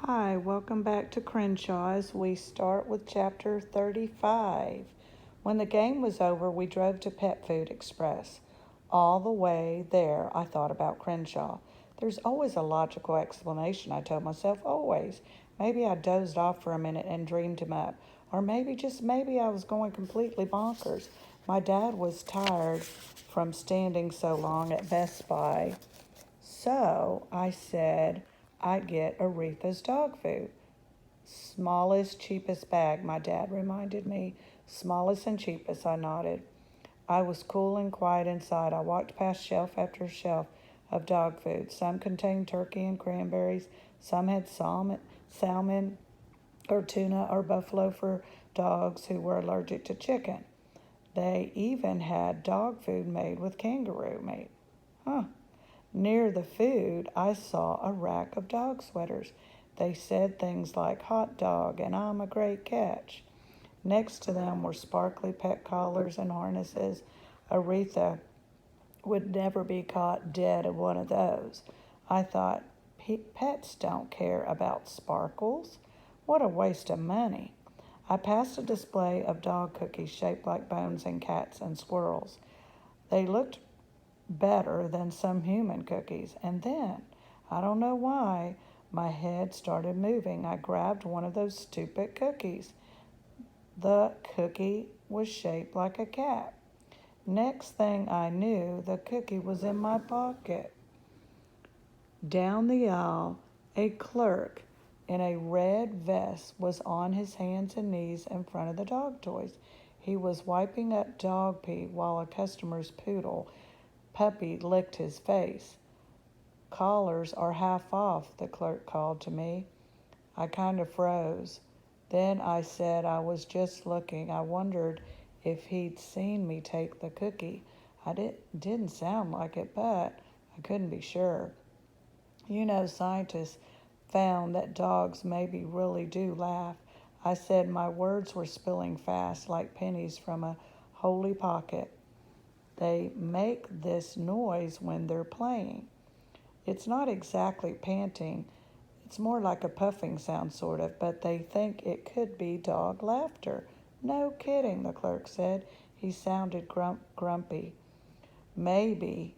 Hi, welcome back to Crenshaw as we start with chapter 35. When the game was over, we drove to Pet Food Express. All the way there, I thought about Crenshaw. There's always a logical explanation, I told myself, always. Maybe I dozed off for a minute and dreamed him up. Or maybe, just maybe, I was going completely bonkers. My dad was tired from standing so long at Best Buy. So I said I'd get Aretha's dog food. Smallest, cheapest bag, my dad reminded me. Smallest and cheapest, I nodded. I was cool and quiet inside. I walked past shelf after shelf of dog food. Some contained turkey and cranberries. Some had salmon or tuna or buffalo for dogs who were allergic to chicken. They even had dog food made with kangaroo meat. Huh. Near the food, I saw a rack of dog sweaters. They said things like hot dog and I'm a great catch. Next to them were sparkly pet collars and harnesses. Aretha would never be caught dead in one of those. I thought, pets don't care about sparkles. What a waste of money. I passed a display of dog cookies shaped like bones and cats and squirrels. They looked better than some human cookies. And then, I don't know why, my head started moving. I grabbed one of those stupid cookies. The cookie was shaped like a cat. Next thing I knew, the cookie was in my pocket. Down the aisle, a clerk in a red vest was on his hands and knees in front of the dog toys. He was wiping up dog pee while a customer's puppy licked his face. Collars are half off, the clerk called to me. I kind of froze. Then I said I was just looking. I wondered if he'd seen me take the cookie. Didn't sound like it, but I couldn't be sure. Scientists found that dogs maybe really do laugh. I said my words were spilling fast like pennies from a holy pocket. They make this noise when they're playing. It's not exactly panting. It's more like a puffing sound, sort of, but they think it could be dog laughter. No kidding, the clerk said. He sounded grumpy. Maybe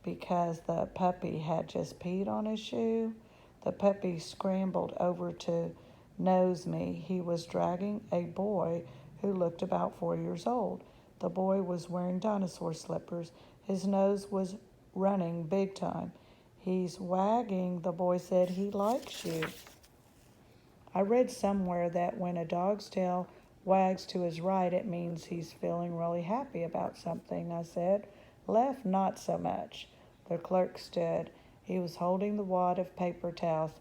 because the puppy had just peed on his shoe. The puppy scrambled over to nose me. He was dragging a boy who looked about 4 years old. The boy was wearing dinosaur slippers. His nose was running big time. He's wagging, the boy said. He likes you. I read somewhere that when a dog's tail wags to his right, it means he's feeling really happy about something, I said. Left, not so much. The clerk stood. He was holding the wad of paper towels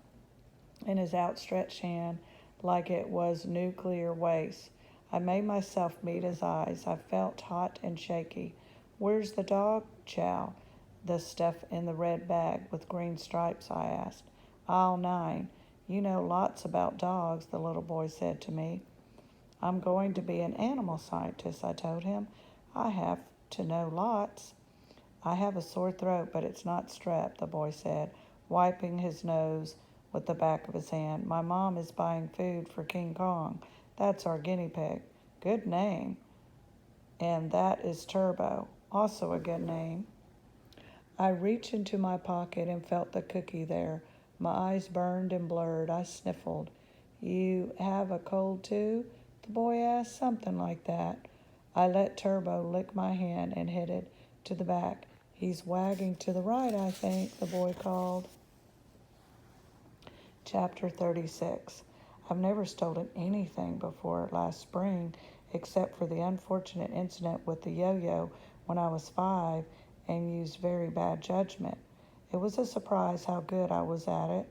in his outstretched hand like it was nuclear waste. I made myself meet his eyes. I felt hot and shaky. Where's the dog chow? The stuff in the red bag with green stripes, I asked. Aisle 9. You know lots about dogs, the little boy said to me. I'm going to be an animal scientist, I told him. I have to know lots. I have a sore throat, but it's not strep, the boy said, wiping his nose with the back of his hand. My mom is buying food for King Kong. That's our guinea pig. Good name. And that is Turbo. Also a good name. I reached into my pocket and felt the cookie there. My eyes burned and blurred. I sniffled. You have a cold too? The boy asked. Something like that. I let Turbo lick my hand and headed to the back. He's wagging to the right, I think, the boy called. Chapter 36. I've never stolen anything before last spring, except for the unfortunate incident with the yo-yo when I was 5 and used very bad judgment. It was a surprise how good I was at it.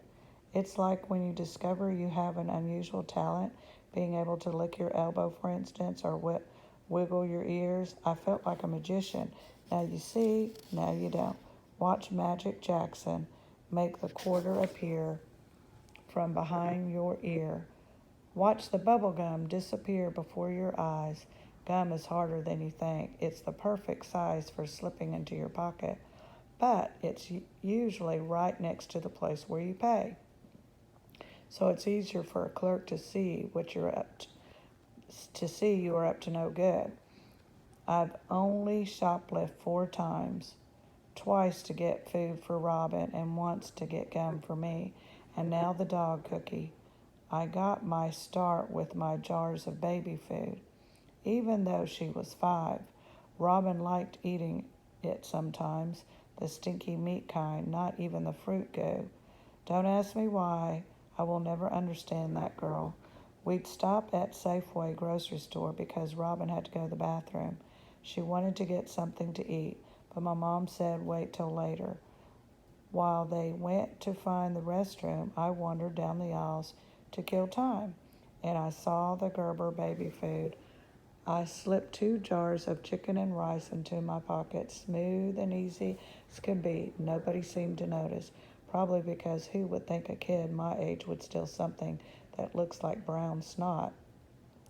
It's like when you discover you have an unusual talent, being able to lick your elbow, for instance, or wiggle your ears. I felt like a magician. Now you see, now you don't. Watch Magic Jackson make the quarter appear from behind your ear. Watch the bubble gum disappear before your eyes. Gum is harder than you think. It's the perfect size for slipping into your pocket, but it's usually right next to the place where you pay. so it's easier for a clerk to see what you're to see you are up to no good. I've only shoplifted 4 times, twice to get food for Robin and once to get gum for me, and now the dog cookie. I got my start with my jars of baby food. Even though she was 5, Robin liked eating it sometimes, the stinky meat kind, not even the fruit goo. Don't ask me why. I will never understand that girl. We'd stop at Safeway grocery store because Robin had to go to the bathroom. She wanted to get something to eat, but my mom said wait till later. While they went to find the restroom, I wandered down the aisles to kill time, and I saw the Gerber baby food. I slipped 2 jars of chicken and rice into my pocket, smooth and easy as could be. Nobody seemed to notice, probably because who would think a kid my age would steal something that looks like brown snot?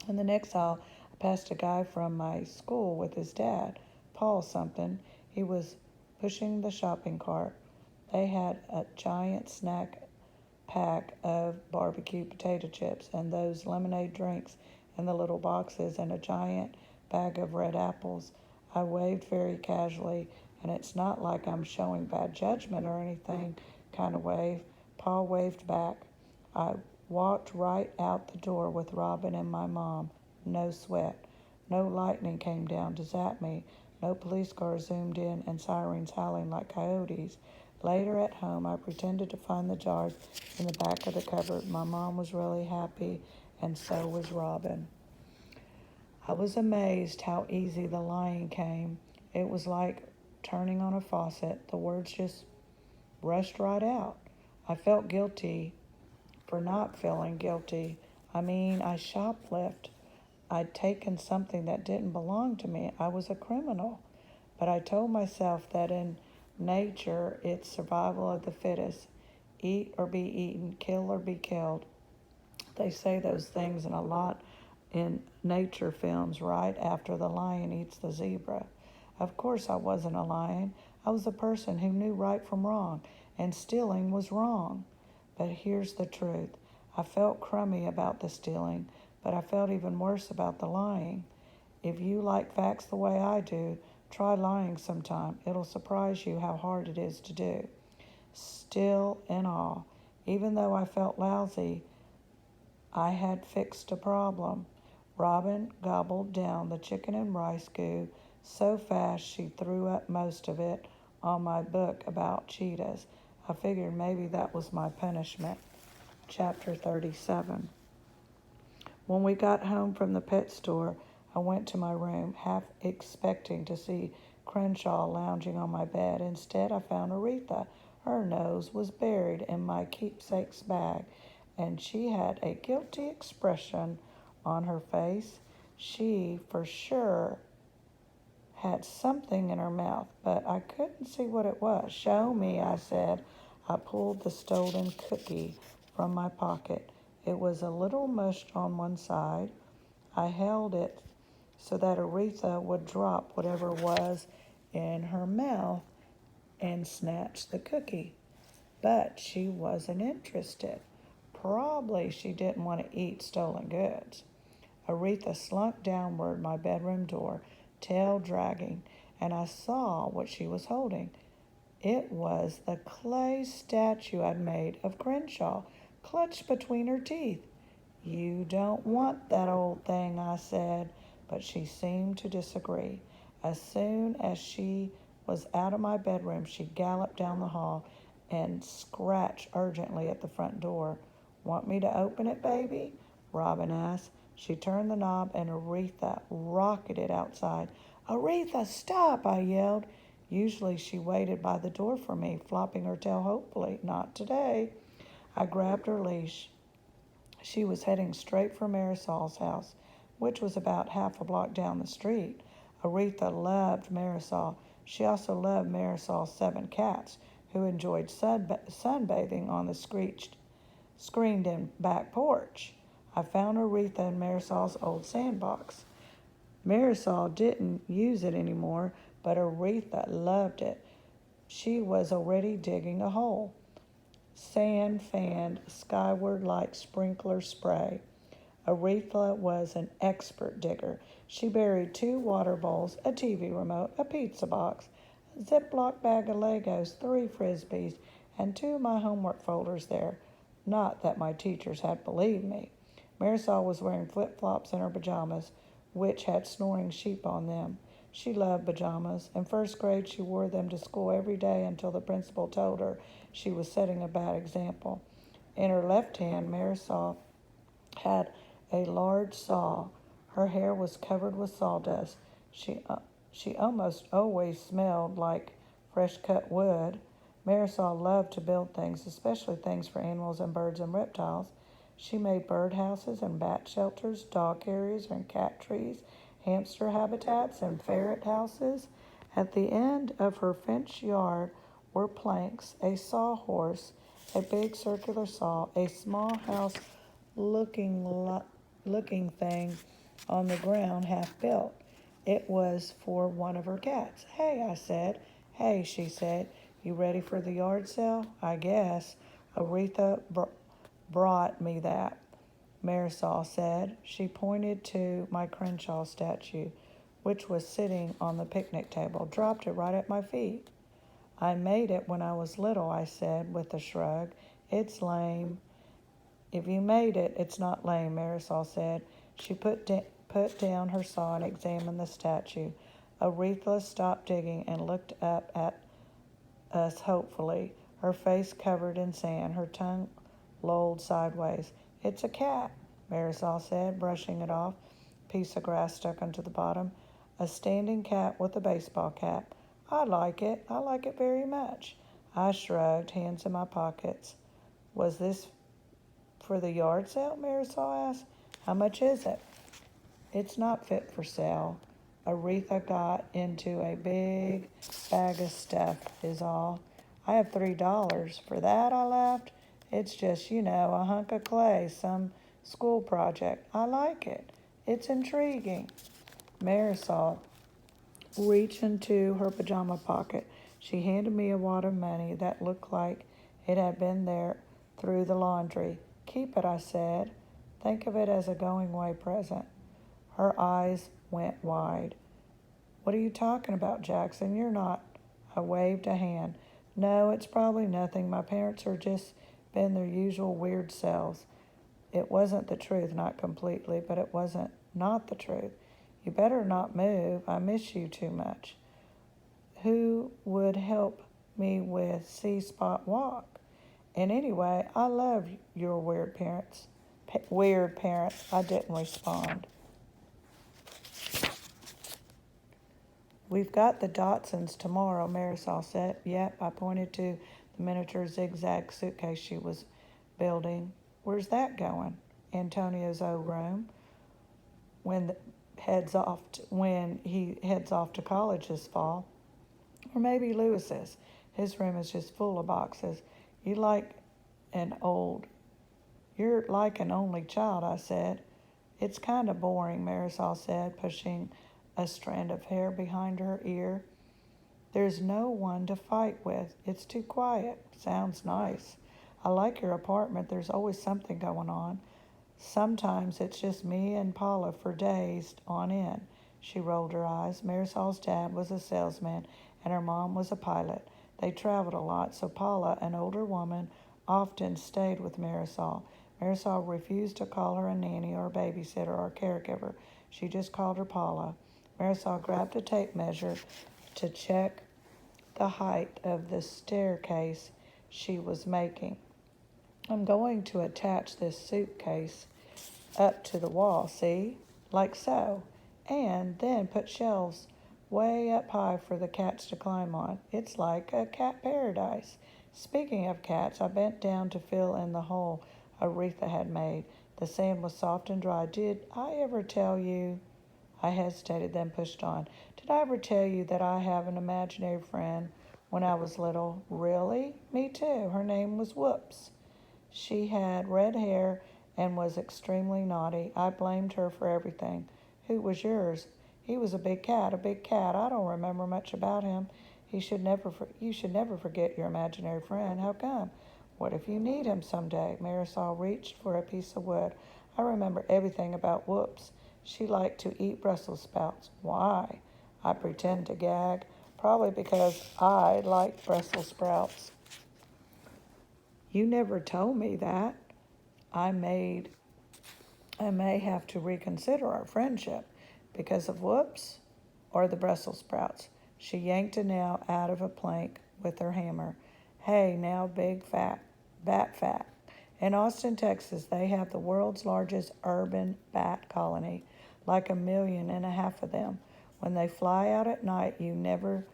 In the next aisle, I passed a guy from my school with his dad, Paul something. He was pushing the shopping cart. They had a giant snack pack of barbecue potato chips and those lemonade drinks in the little boxes and a giant bag of red apples. I waved very casually, and it's not like I'm showing bad judgment or anything kind of wave. Paul waved back. I walked right out the door with Robin and my mom. No sweat. No lightning came down to zap me. No police cars zoomed in and sirens howling like coyotes. Later at home, I pretended to find the jars in the back of the cupboard. My mom was really happy, and so was Robin. I was amazed how easy the lying came. It was like turning on a faucet. The words just rushed right out. I felt guilty for not feeling guilty. I shoplifted. I'd taken something that didn't belong to me. I was a criminal. But I told myself that in nature, it's survival of the fittest. Eat or be eaten, kill or be killed. They say those things in a lot in nature films right after the lion eats the zebra. Of course I wasn't a lion. I was a person who knew right from wrong, and stealing was wrong. But here's the truth. I felt crummy about the stealing, but I felt even worse about the lying. If you like facts the way I do, try lying sometime. It'll surprise you how hard it is to do. Still in awe, even though I felt lousy, I had fixed a problem. Robin gobbled down the chicken and rice goo so fast she threw up most of it on my book about cheetahs. I figured maybe that was my punishment. Chapter 37. When we got home from the pet store, I went to my room, half expecting to see Crenshaw lounging on my bed. Instead, I found Aretha. Her nose was buried in my keepsake's bag, and she had a guilty expression on her face. She, for sure, had something in her mouth, but I couldn't see what it was. Show me, I said. I pulled the stolen cookie from my pocket. It was a little mushed on one side. I held it so that Aretha would drop whatever was in her mouth and snatch the cookie. But she wasn't interested. Probably she didn't want to eat stolen goods. Aretha slunk downward my bedroom door, tail dragging, and I saw what she was holding. It was the clay statue I'd made of Crenshaw, clutched between her teeth. You don't want that old thing, I said, but she seemed to disagree. As soon as she was out of my bedroom, she galloped down the hall and scratched urgently at the front door. Want me to open it, baby? Robin asked. She turned the knob and Aretha rocketed outside. Aretha, stop, I yelled. Usually she waited by the door for me, flopping her tail hopefully. Not today. I grabbed her leash. She was heading straight for Marisol's house, which was about half a block down the street. Aretha loved Marisol. She also loved Marisol's 7 cats, who enjoyed sunbathing on the screened-in back porch. I found Aretha in Marisol's old sandbox. Marisol didn't use it anymore, but Aretha loved it. She was already digging a hole. Sand fanned skyward like sprinkler spray. Aretha was an expert digger. She buried 2 water bowls, a TV remote, a pizza box, a Ziploc bag of Legos, 3 Frisbees, and 2 of my homework folders there. Not that my teachers had believed me. Marisol was wearing flip-flops in her pajamas, which had snoring sheep on them. She loved pajamas. In first grade, she wore them to school every day until the principal told her she was setting a bad example. In her left hand, Marisol had a large saw. Her hair was covered with sawdust. She almost always smelled like fresh cut wood. Marisol loved to build things, especially things for animals and birds and reptiles. She made bird houses and bat shelters, dog carriers and cat trees, hamster habitats and ferret houses. At the end of her fenced yard were planks, a sawhorse, a big circular saw, a small house looking thing on the ground half built. It was for one of her cats. Hey, I said. Hey, she said. You ready for the yard sale? I guess. Aretha brought me that, Marisol said. She pointed to my Crenshaw statue, which was sitting on the picnic table, dropped it right at my feet. I made it when I was little, I said with a shrug. It's lame. If you made it, it's not lame, Marisol said. She put down her saw and examined the statue. Aretha stopped digging and looked up at us hopefully, her face covered in sand, her tongue lolled sideways. It's a cat, Marisol said, brushing it off. Piece of grass stuck onto the bottom. A standing cat with a baseball cap. I like it. I like it very much. I shrugged, hands in my pockets. Was this for the yard sale? Marisol asked. How much is it? It's not fit for sale. Aretha got into a big bag of stuff, is all. I have $3 for that, I laughed. It's just, a hunk of clay, some school project. I like it. It's intriguing. Marisol reached into her pajama pocket. She handed me a wad of money that looked like it had been there through the laundry. Keep it, I said. Think of it as a going-away present. Her eyes went wide. What are you talking about, Jackson? You're not. I waved a hand. No, it's probably nothing. My parents are just been their usual weird selves. It wasn't the truth, not completely, but it wasn't not the truth. You better not move. I miss you too much. Who would help me with C-Spot Walk? And anyway, I love your weird parents. Weird parents. I didn't respond. We've got the Dotsons tomorrow, Marisol said. Yep, I pointed to the miniature zigzag suitcase she was building. Where's that going? Antonio's old room. When he heads off to college this fall. Or maybe Lewis's. His room is just full of boxes. You're like an only child, I said. It's kind of boring, Marisol said, pushing a strand of hair behind her ear. There's no one to fight with. It's too quiet. Sounds nice. I like your apartment. There's always something going on. Sometimes it's just me and Paula for days on end. She rolled her eyes. Marisol's dad was a salesman and her mom was a pilot. They traveled a lot, so Paula, an older woman, often stayed with Marisol. Marisol refused to call her a nanny or a babysitter or caregiver. She just called her Paula. Marisol grabbed a tape measure to check the height of the staircase she was making. I'm going to attach this suitcase up to the wall, see? Like so. And then put shelves way up high for the cats to climb on. It's like a cat paradise. Speaking of cats, I bent down to fill in the hole Aretha had made. The sand was soft and dry. Did I ever tell you? I hesitated, then pushed on. Did I ever tell you that I have an imaginary friend when I was little? Really? Me too. Her name was Whoops. She had red hair and was extremely naughty. I blamed her for everything. Who was yours? He was a big cat. I don't remember much about him. You should never forget your imaginary friend. How come? What if you need him someday? Marisol reached for a piece of wood. I remember everything about Whoops. She liked to eat Brussels sprouts. Why? I pretend to gag. Probably because I like Brussels sprouts. You never told me that. I may have to reconsider our friendship because of Whoops or the Brussels sprouts. She yanked a nail out of a plank with her hammer. Hey, now big fat, bat fat. In Austin, Texas, they have the world's largest urban bat colony, like 1.5 million of them. When they fly out at night, you never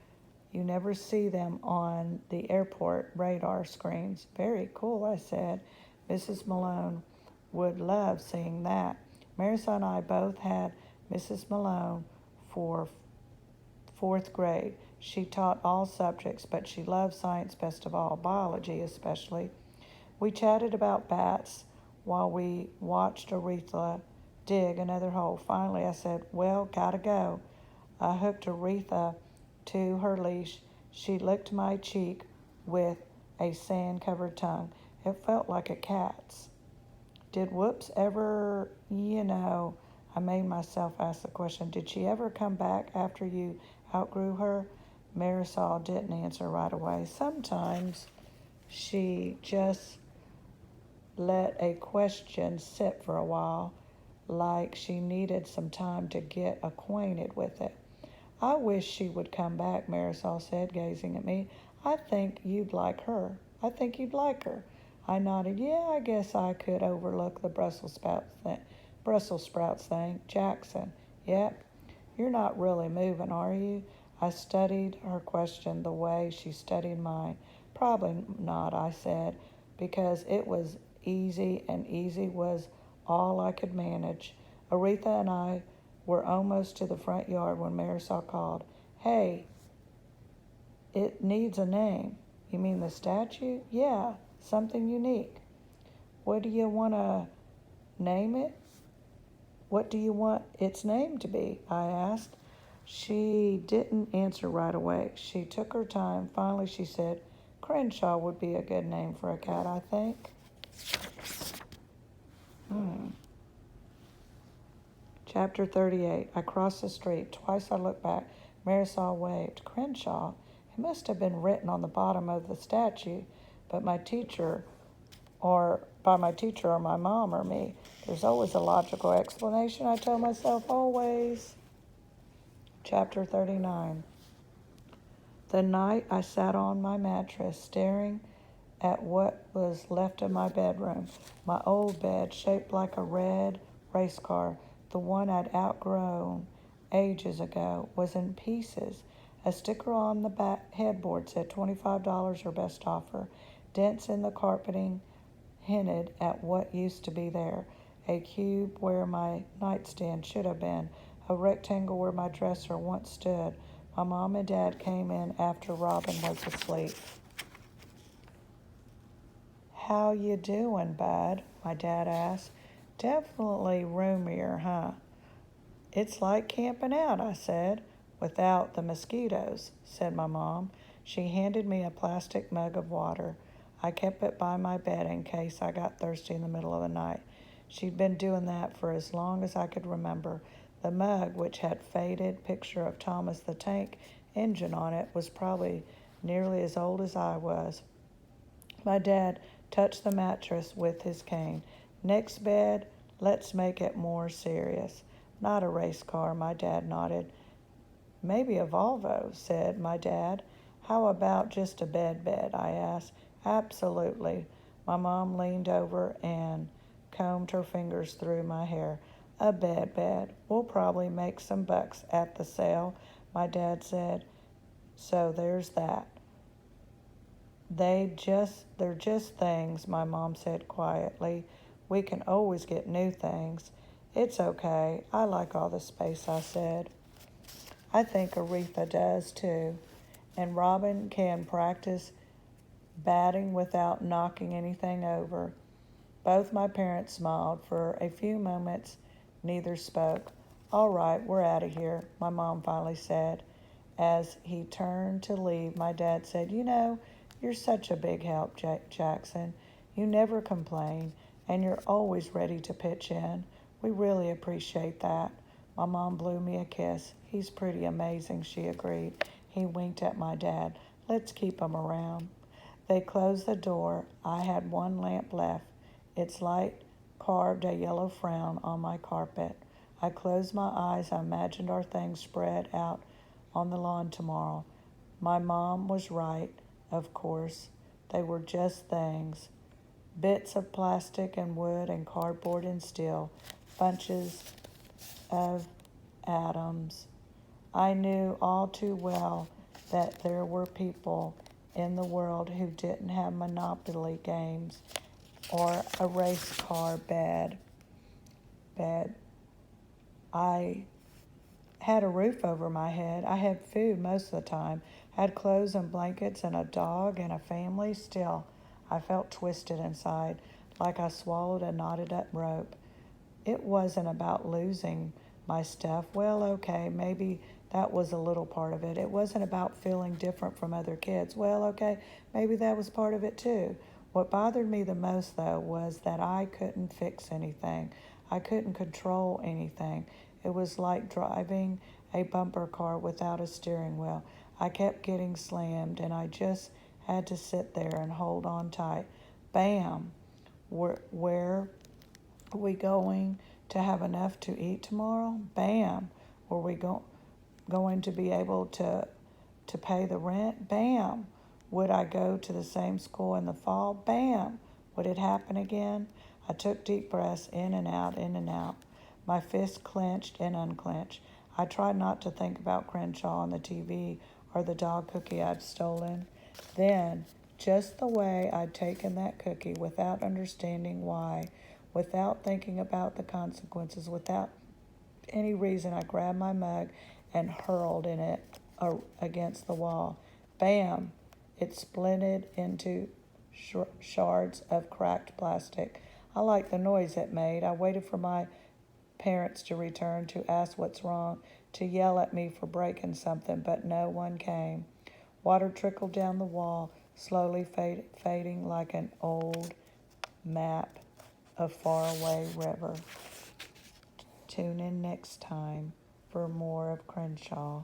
see them on the airport radar screens. Very cool, I said. Mrs. Malone would love seeing that. Marisol and I both had Mrs. Malone for fourth grade. She taught all subjects, but she loved science best of all, biology especially. We chatted about bats while we watched Aretha dig another hole. Finally, I said, well, gotta go. I hooked Aretha to her leash. She licked my cheek with a sand-covered tongue. It felt like a cat's. Did Whoops ever, I made myself ask the question, did she ever come back after you outgrew her? Marisol didn't answer right away. Sometimes she just let a question sit for a while, like she needed some time to get acquainted with it. I wish she would come back, Marisol said, gazing at me. I think you'd like her. I think you'd like her. I nodded. Yeah, I guess I could overlook the Brussels sprouts thing. Jackson. Yep. You're not really moving, are you? I studied her question the way she studied mine. Probably not, I said, because it was easy, and easy was all I could manage. Aretha and I were almost to the front yard when Marisol called. Hey, it needs a name. You mean the statue? Yeah, something unique. What do you want to name it? What do you want its name to be? I asked. She didn't answer right away. She took her time. Finally, she said, Crenshaw would be a good name for a cat, I think. Chapter 38. I crossed the street. Twice I looked back. Marisol waved. Crenshaw? It must have been written on the bottom of the statue, but my teacher, or my mom or me. There's always a logical explanation, I told myself, always. Chapter 39. The night I sat on my mattress, staring at what was left of my bedroom. My old bed, shaped like a red race car, the one I'd outgrown ages ago, was in pieces. A sticker on the back headboard said $25 or best offer. Dents in the carpeting hinted at what used to be there. A cube where my nightstand should have been. A rectangle where my dresser once stood. My mom and dad came in after Robin was asleep. How you doing, bud? My dad asked. Definitely roomier, huh? It's like camping out, I said. Without the mosquitoes, said my mom. She handed me a plastic mug of water. I kept it by my bed in case I got thirsty in the middle of the night. She'd been doing that for as long as I could remember. The mug, which had faded picture of Thomas the Tank Engine on it, was probably nearly as old as I was. My dad touched the mattress with his cane. Next bed, let's make it more serious. Not a race car, my dad nodded. Maybe a Volvo, said my dad. How about just a bed, I asked. Absolutely. My mom leaned over and combed her fingers through my hair. A bed. We'll probably make some bucks at the sale, my dad said. So there's that. They're just things, my mom said quietly. We can always get new things. It's okay. I like all the space, I said. I think Aretha does too. And Robin can practice batting without knocking anything over. Both my parents smiled. For a few moments, neither spoke. All right, we're out of here, my mom finally said. As he turned to leave, my dad said, You're such a big help, Jackson. You never complain, and you're always ready to pitch in. We really appreciate that. My mom blew me a kiss. He's pretty amazing, she agreed. He winked at my dad. Let's keep him around. They closed the door. I had one lamp left. Its light carved a yellow frown on my carpet. I closed my eyes. I imagined our things spread out on the lawn tomorrow. My mom was right, of course. They were just things. Bits of plastic and wood and cardboard and steel. Bunches of atoms. I knew all too well that there were people in the world who didn't have Monopoly games or a race car bed. I had a roof over my head. I had food most of the time. I had clothes and blankets and a dog and a family. Still, I felt twisted inside, like I swallowed a knotted up rope. It wasn't about losing my stuff. Well, okay, maybe that was a little part of it. It wasn't about feeling different from other kids. Well, okay, maybe that was part of it too. What bothered me the most, though, was that I couldn't fix anything. I couldn't control anything. It was like driving a bumper car without a steering wheel. I kept getting slammed, and I just had to sit there and hold on tight. Bam! Where are we going to have enough to eat tomorrow? Bam! Were we going to be able to pay the rent? Bam! Would I go to the same school in the fall? Bam! Would it happen again? I took deep breaths in and out, in and out. My fists clenched and unclenched. I tried not to think about Crenshaw on the TV or the dog cookie I'd stolen. Then, just the way I'd taken that cookie without understanding why, without thinking about the consequences, without any reason, I grabbed my mug and hurled it against the wall. Bam! It splintered into shards of cracked plastic. I liked the noise it made. I waited for my parents to return, to ask what's wrong, to yell at me for breaking something, but no one came. Water trickled down the wall, slowly fading like an old map of faraway river. Tune in next time for more of Crenshaw.